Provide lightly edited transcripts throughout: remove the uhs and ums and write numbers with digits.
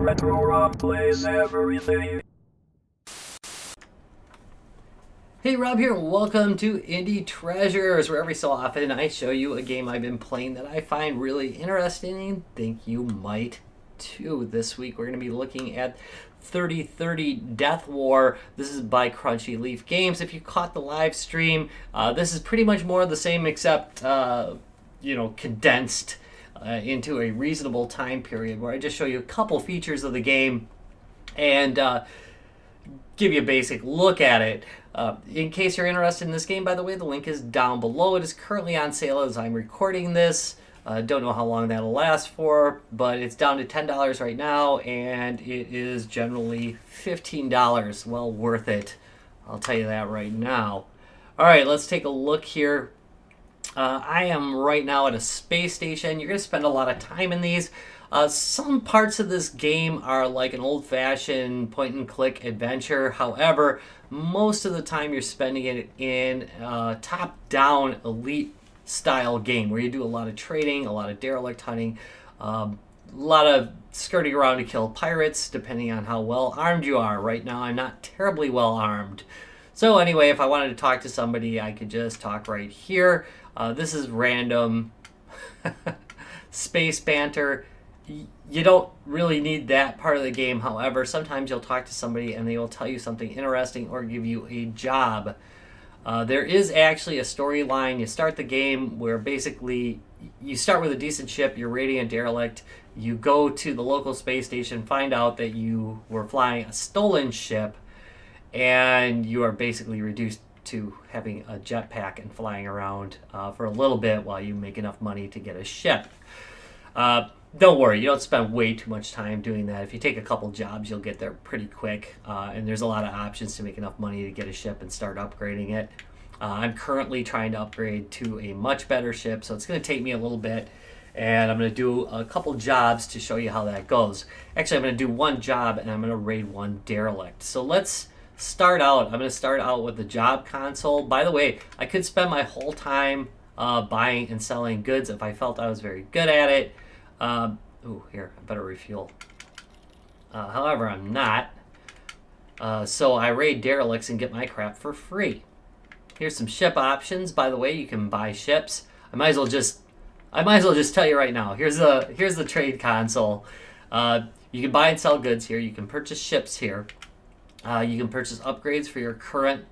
Retro Rob plays everything. Hey, Rob here. Welcome to Indie Treasures, where every so often I show you a game I've been playing that I find really interesting and think you might too. This week we're going to be looking at 3030 DeathWar. This is by Crunchy Leaf Games. If you caught the live stream, this is pretty much more of the same except, condensed into a reasonable time period where I just show you a couple features of the game and give you a basic look at it. In case you're interested in this game, by the way, the link is down below. It is currently on sale as I'm recording this. Don't know how long that'll last for, but it's down to $10 right now, and it is generally $15. Well worth it. I'll tell you that right now. All right, let's take a look here. I am right now at a space station. You're going to spend a lot of time in these. Some parts of this game are like an old-fashioned point-and-click adventure. However, most of the time you're spending it in a top-down elite-style game where you do a lot of trading, a lot of derelict hunting, a lot of skirting around to kill pirates, depending on how well armed you are. Right now, I'm not terribly well armed. So anyway, if I wanted to talk to somebody, I could just talk right here. This is random space banter. You don't really need that part of the game. However, sometimes you'll talk to somebody and they will tell you something interesting or give you a job. There is actually a storyline. You start the game where basically you start with a decent ship, you're radiant derelict. You go to the local space station, find out that you were flying a stolen ship, and you are basically reduced to having a jetpack and flying around for a little bit while you make enough money to get a ship. Don't worry, you don't spend way too much time doing that. If you take a couple jobs, you'll get there pretty quick, and there's a lot of options to make enough money to get a ship and start upgrading it. I'm currently trying to upgrade to a much better ship, so it's going to take me a little bit, and I'm going to do a couple jobs to show you how that goes. Actually, I'm going to do one job, and I'm going to raid one derelict. So let's start out. I'm going to start out with the job console. By the way, I could spend my whole time buying and selling goods if I felt I was very good at it. Here, I better refuel. However, I'm not. So I raid derelicts and get my crap for free. Here's some ship options. By the way, you can buy ships. I might as well just tell you right now. Here's the trade console. You can buy and sell goods here. You can purchase ships here. You can purchase upgrades for your current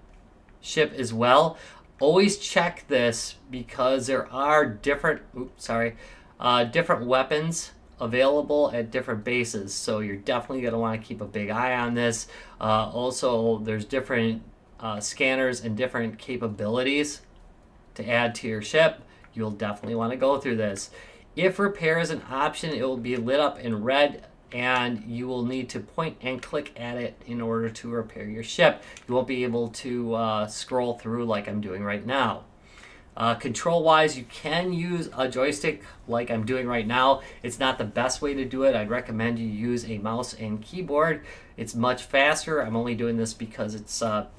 ship as well. Always check this because there are different weapons available at different bases. So you're definitely going to want to keep a big eye on this. Also, there's different scanners and different capabilities to add to your ship. You'll definitely want to go through this. If repair is an option, it will be lit up in red, and you will need to point and click at it in order to repair your ship. You won't be able to scroll through like I'm doing right now. Control-wise, you can use a joystick like I'm doing right now. It's not the best way to do it. I'd recommend you use a mouse and keyboard. It's much faster. I'm only doing this because it's, then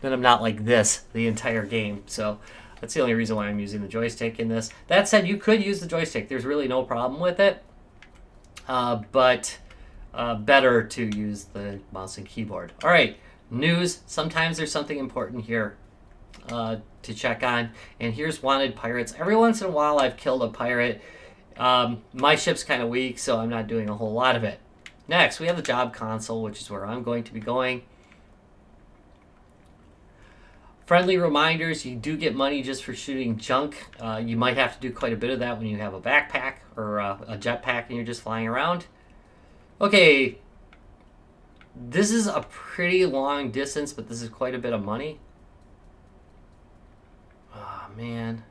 I'm not like this the entire game. So that's the only reason why I'm using the joystick in this. That said, you could use the joystick. There's really no problem with it. But better to use the mouse and keyboard. All right, news. Sometimes there's something important here to check on. And here's wanted pirates. Every once in a while I've killed a pirate. My ship's kind of weak, so I'm not doing a whole lot of it. Next, we have the job console, which is where I'm going to be going. Friendly reminders, you do get money just for shooting junk. You might have to do quite a bit of that when you have a backpack or a jetpack and you're just flying around. Okay, this is a pretty long distance, but this is quite a bit of money. Oh, man.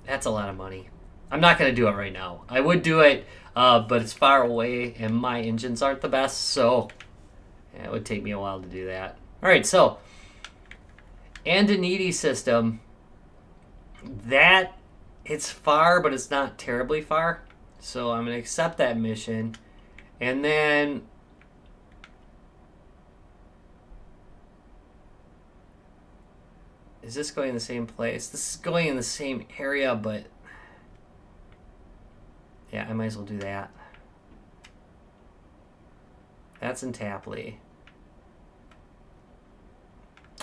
That's a lot of money. I'm not going to do it right now. I would do it, but it's far away and my engines aren't the best, so yeah, it would take me a while to do that. All right, so Andanidi system, that it's far, but it's not terribly far. So I'm going to accept that mission. And then is this going in the same place? This is going in the same area, but yeah, I might as well do that. That's in Tapley.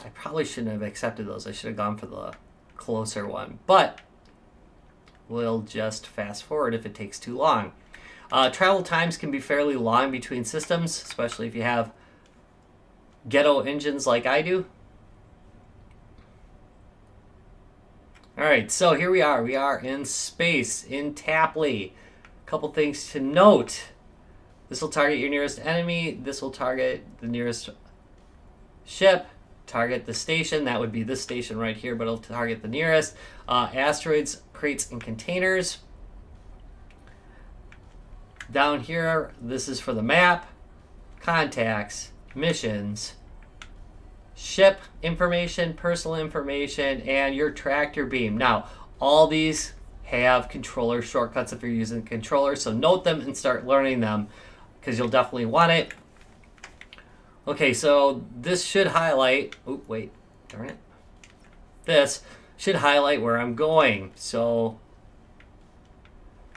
I probably shouldn't have accepted those. I should have gone for the closer one, but we'll just fast forward if it takes too long. Travel times can be fairly long between systems, especially if you have ghetto engines like I do. Alright, so here we are. We are in space, in Tapley. A couple things to note. This will target your nearest enemy. This will target the nearest ship. Target the station. That would be this station right here, but it'll target the nearest. Asteroids, crates, and containers. Down here, this is for the map, contacts, missions, ship information, personal information, and your tractor beam. Now, all these have controller shortcuts if you're using the controller, so note them and start learning them because you'll definitely want it. Okay, so this should highlight, oh wait, darn it. This should highlight where I'm going. So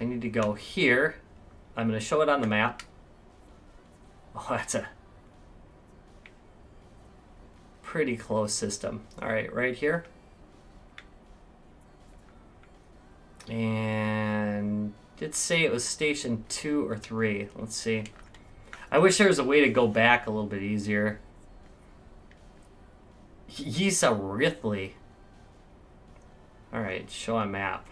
I need to go here. I'm going to show it on the map. Oh, that's a pretty close system. All right, right here. And did say it was station 2 or 3. Let's see. I wish there was a way to go back a little bit easier. Yisa Rithley. All right, show on map.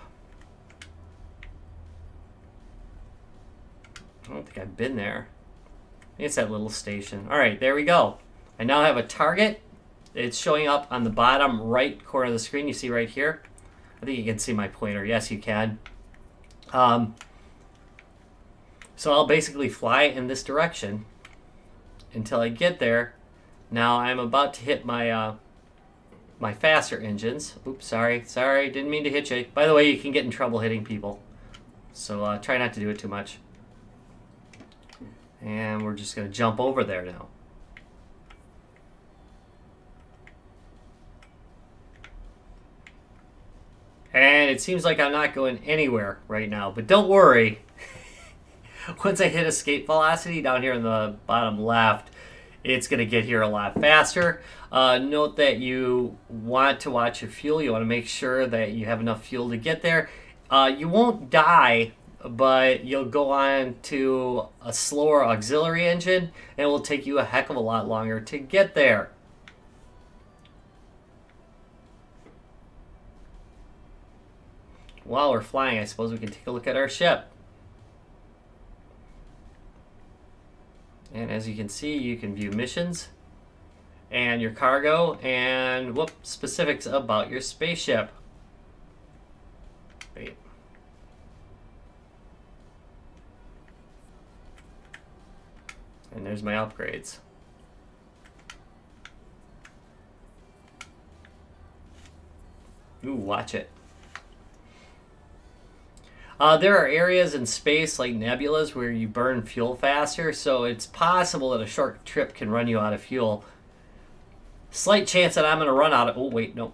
I don't think I've been there. It's that little station. All right, there we go. I now have a target. It's showing up on the bottom right corner of the screen. You see right here. I think you can see my pointer. Yes, you can. So I'll basically fly in this direction until I get there. Now I'm about to hit my my faster engines. Oops, sorry, didn't mean to hit you. By the way, you can get in trouble hitting people, so try not to do it too much. And we're just going to jump over there now. And it seems like I'm not going anywhere right now, but don't worry. Once I hit escape velocity down here in the bottom left, it's going to get here a lot faster. Note that you want to watch your fuel. You want to make sure that you have enough fuel to get there. You won't die, but you'll go on to a slower auxiliary engine, and it will take you a heck of a lot longer to get there. While we're flying, I suppose we can take a look at our ship. And as you can see, you can view missions and your cargo and specifics about your spaceship. Wait. And there's my upgrades. Ooh, watch it. There are areas in space like nebulas where you burn fuel faster, so it's possible that a short trip can run you out of fuel. Slight chance that I'm going to run out of... Oh, wait, no.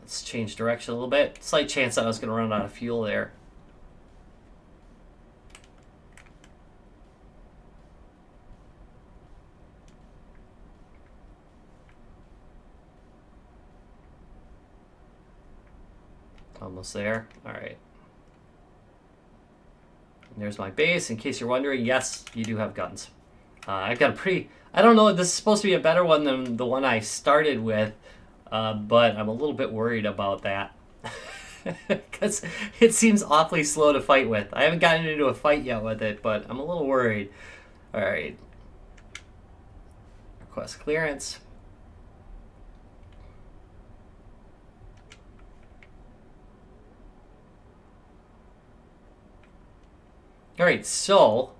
Let's change direction a little bit. Slight chance that I was going to run out of fuel there. Almost there. All right. And there's my base. In case you're wondering, yes, you do have guns. I've got a pretty... I don't know, this is supposed to be a better one than the one I started with, but I'm a little bit worried about that. Because it seems awfully slow to fight with. I haven't gotten into a fight yet with it, but I'm a little worried. All right. Request clearance. All right, so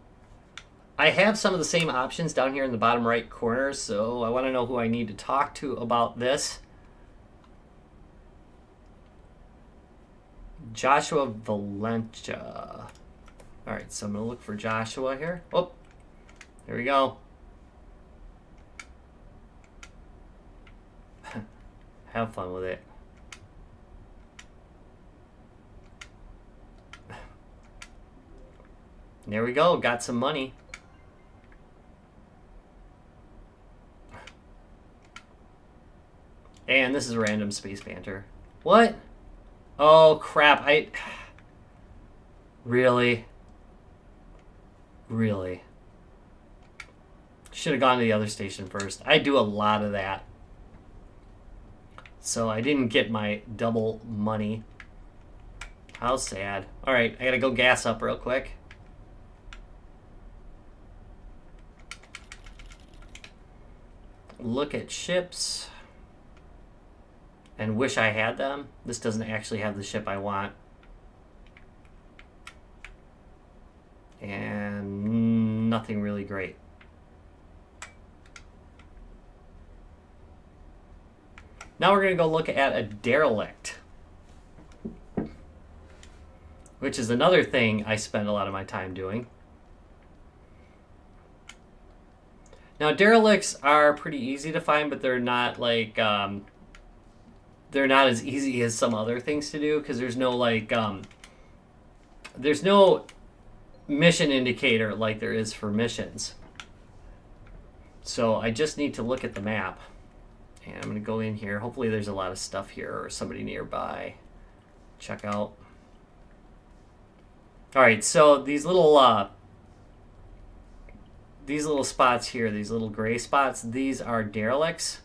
I have some of the same options down here in the bottom right corner, so I want to know who I need to talk to about this. Joshua Valencia. All right, so I'm going to look for Joshua here. Oh, there we go. have fun with it. There we go. Got some money. And this is random space banter. What? Oh, crap. Really? Really? Should have gone to the other station first. I do a lot of that. So I didn't get my double money. How sad. Alright, I gotta go gas up real quick. Look at ships. And wish I had them. This doesn't actually have the ship I want. And nothing really great. Now we're going to go look at a derelict, which is another thing I spend a lot of my time doing. Now derelicts are pretty easy to find, but they're not like they're not as easy as some other things to do, because there's no like there's no mission indicator like there is for missions. So I just need to look at the map. And I'm going to go in here. Hopefully there's a lot of stuff here or somebody nearby. Check out. Alright, so these little spots here, these little gray spots, these are derelicts.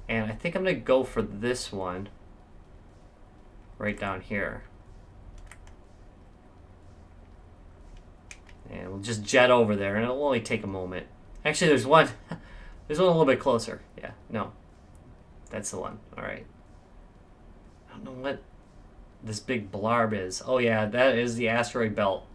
And I think I'm going to go for this one. Right down here. And we'll just jet over there, and it'll only take a moment. Actually, there's one. There's one a little bit closer. Yeah, no. That's the one. All right. I don't know what this big blarb is. Oh, yeah, that is the asteroid belt.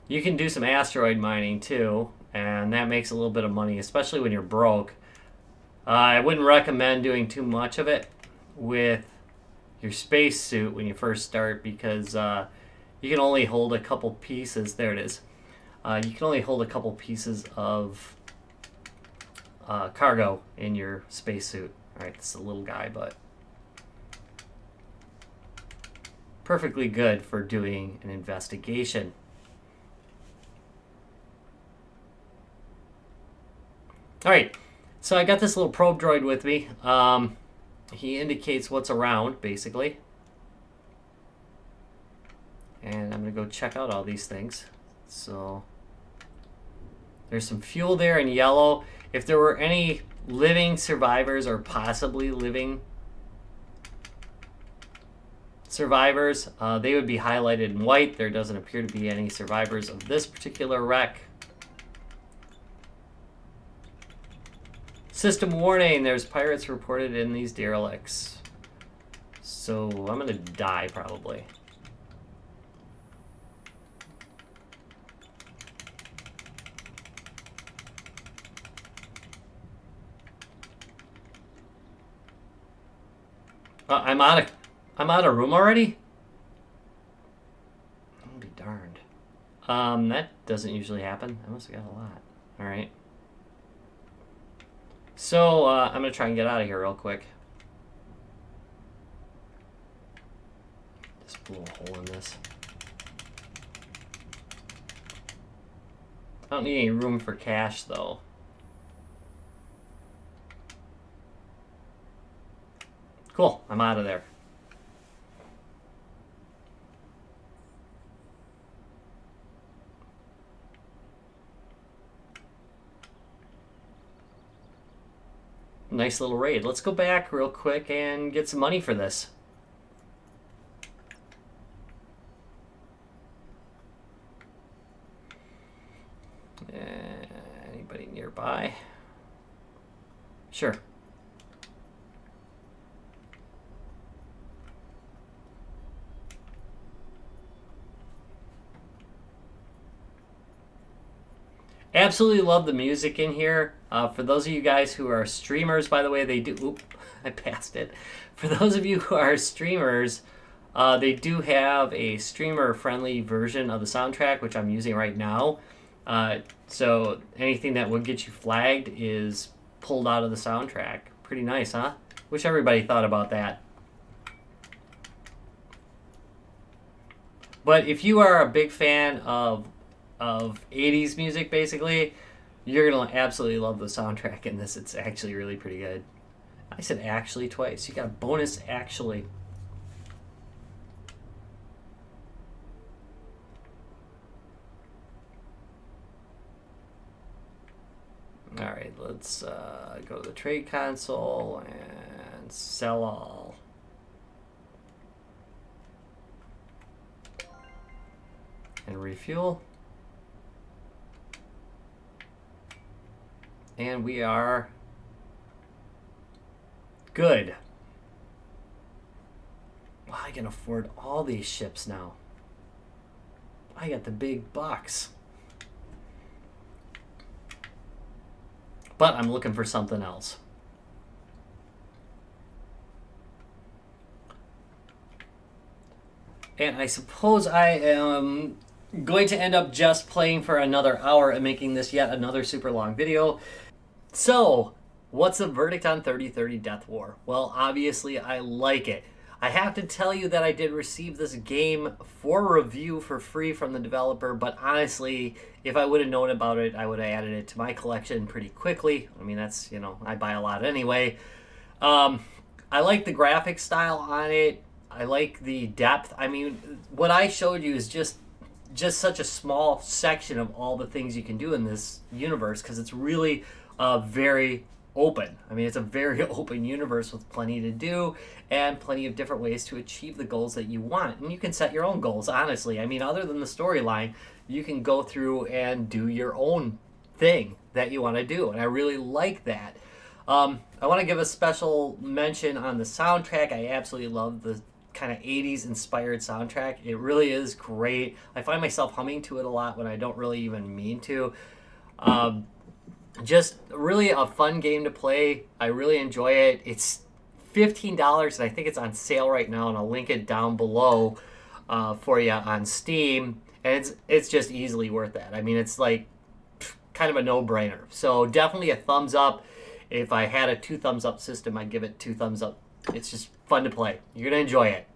You can do some asteroid mining, too, and that makes a little bit of money, especially when you're broke. I wouldn't recommend doing too much of it with your space suit when you first start, because you can only hold a couple pieces. There it is. You can only hold a couple pieces of cargo in your spacesuit. Alright, it's a little guy, but perfectly good for doing an investigation. Alright, so I got this little probe droid with me. He indicates what's around, basically. And I'm going to go check out all these things. So there's some fuel there in yellow. If there were any living survivors or possibly living survivors, they would be highlighted in white. There doesn't appear to be any survivors of this particular wreck. System warning, there's pirates reported in these derelicts. So I'm going to die probably. I'm out of room already? I'll be darned. That doesn't usually happen. I must have got a lot. Alright. So, I'm going to try and get out of here real quick. Just blew a hole in this. I don't need any room for cash, though. Cool, I'm out of there. Nice little raid. Let's go back real quick and get some money for this. Anybody nearby? Sure. Absolutely love the music in here. For those of you guys who are streamers, by the way, they do... Oop, I passed it. For those of you who are streamers, they do have a streamer-friendly version of the soundtrack, which I'm using right now. So anything that would get you flagged is pulled out of the soundtrack. Pretty nice, huh? Wish everybody thought about that. But if you are a big fan of 80s music, basically, you're going to absolutely love the soundtrack in this. It's actually really pretty good. I said actually twice. You got a bonus actually. All right, let's go to the trade console and sell all. And refuel. And we are good. Wow, I can afford all these ships now. I got the big bucks. But I'm looking for something else. And I suppose I am going to end up just playing for another hour and making this yet another super long video. So, what's the verdict on 3030 Death War? Well, obviously I like it. I have to tell you that I did receive this game for review for free from the developer, but honestly, if I would have known about it, I would have added it to my collection pretty quickly. I mean, that's, you know, I buy a lot anyway. I like the graphic style on it. I like the depth. I mean, what I showed you is just such a small section of all the things you can do in this universe, because it's really very open. I mean, it's a very open universe with plenty to do and plenty of different ways to achieve the goals that you want. And you can set your own goals, honestly. I mean, other than the storyline, you can go through and do your own thing that you want to do. And I really like that. I want to give a special mention on the soundtrack. I absolutely love the kind of 80s inspired soundtrack. It really is great. I find myself humming to it a lot when I don't really even mean to. Just really a fun game to play. I really enjoy it. It's $15 and I think it's on sale right now, and I'll link it down below for you on Steam. And it's just easily worth that. I mean, it's like kind of a no-brainer. So definitely a thumbs up. If I had a 2 thumbs up system, I'd give it 2 thumbs up. It's just fun to play. You're going to enjoy it.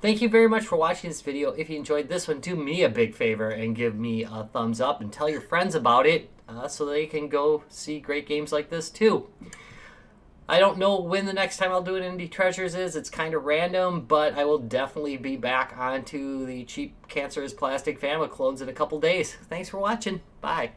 Thank you very much for watching this video. If you enjoyed this one, do me a big favor and give me a thumbs up and tell your friends about it so they can go see great games like this too. I don't know when the next time I'll do an Indie Treasures is. It's kind of random, but I will definitely be back onto the cheap cancerous plastic family clones in a couple days. Thanks for watching. Bye.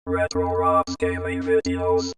Retro Rocks Gaming Videos.